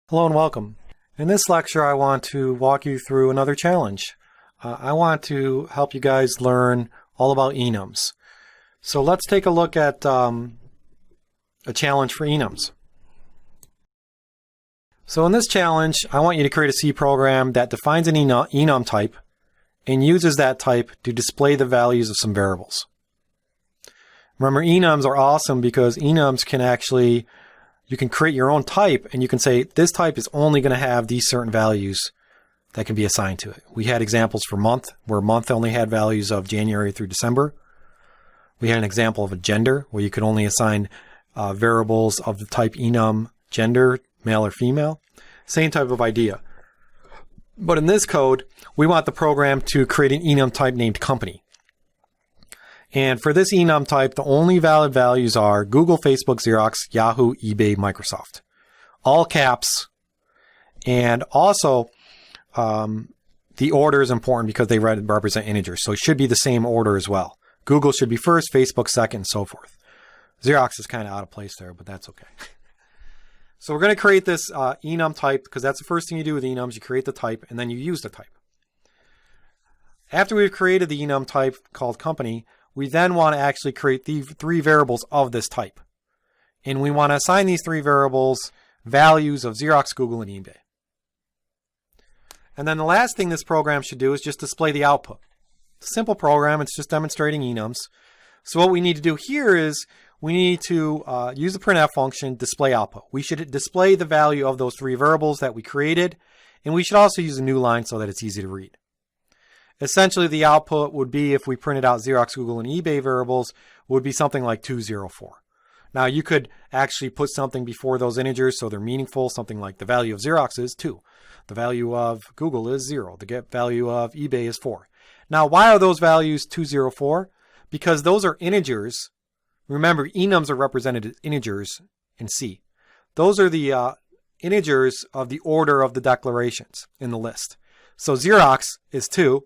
Hello and welcome. In this lecture, I want to walk you through another challenge. I want to help you guys learn all about enums. So let's take a look at a challenge for enums. So in this challenge, I want you to create a C program that defines an enum type and uses that type to display the values of some variables. Remember, enums are awesome because enums can actually you can create your own type and you can say this type is only going to have these certain values that can be assigned to it. We had examples for month where month only had values of January through December. We had an example of a gender where you could only assign variables of the type enum gender, male or female. Same type of idea. But in this code, we want the program to create an enum type named company. And for this enum type, the only valid values are Google, Facebook, Xerox, Yahoo, eBay, Microsoft. All caps. And also, the order is important because they represent integers. So it should be the same order as well. Google should be first, Facebook second, and so forth. Xerox is kind of out of place there, but that's okay. So we're going to create this enum type because that's the first thing you do with enums. You create the type, and then you use the type. After we've created the enum type called company, we then want to actually create the three variables of this type. And we want to assign these three variables values of Xerox, Google, and eBay. And then the last thing this program should do is just display the output. It's a simple program. It's just demonstrating enums. So what we need to do here is we need to use the printf function, display output. We should display the value of those three variables that we created. And we should also use a new line so that it's easy to read. Essentially, the output would be, if we printed out Xerox, Google, and eBay variables, would be something like 204. Now, you could actually put something before those integers so they're meaningful, something like the value of Xerox is 2. The value of Google is 0. The value of eBay is 4. Now, why are those values 204? Because those are integers. Remember, enums are represented as integers in C. Those are the integers of the order of the declarations in the list. So Xerox is 2.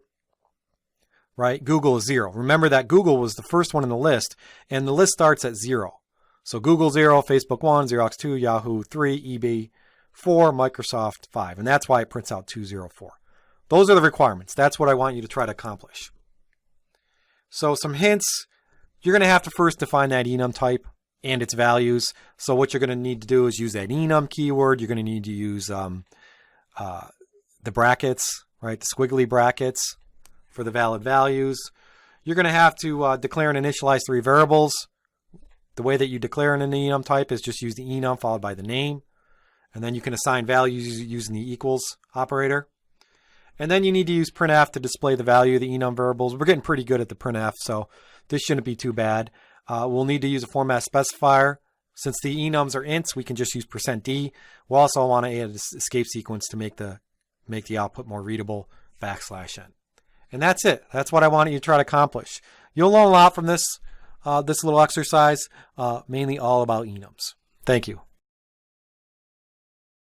Right? Google is 0. Remember that Google was the first one in the list, and the list starts at 0. So Google 0, Facebook 1, Xerox 2, Yahoo 3, eBay 4, Microsoft 5. And that's why it prints out 204. Those are the requirements. That's what I want you to try to accomplish. So some hints. You're going to have to first define that enum type and its values. So what you're going to need to do is use that enum keyword. You're going to need to use the brackets, right? The squiggly brackets for the valid values. You're going to have to declare and initialize three variables. The way that you declare an enum type is just use the enum followed by the name. And then you can assign values using the equals operator. And then you need to use printf to display the value of the enum variables. We're getting pretty good at the printf, so this shouldn't be too bad. We'll need to use a format specifier. Since the enums are ints, we can just use %d. We'll also want to add an escape sequence to make the output more readable, \n. And that's it. That's what I want you to try to accomplish. You'll learn a lot from this little exercise, mainly all about enums. Thank you.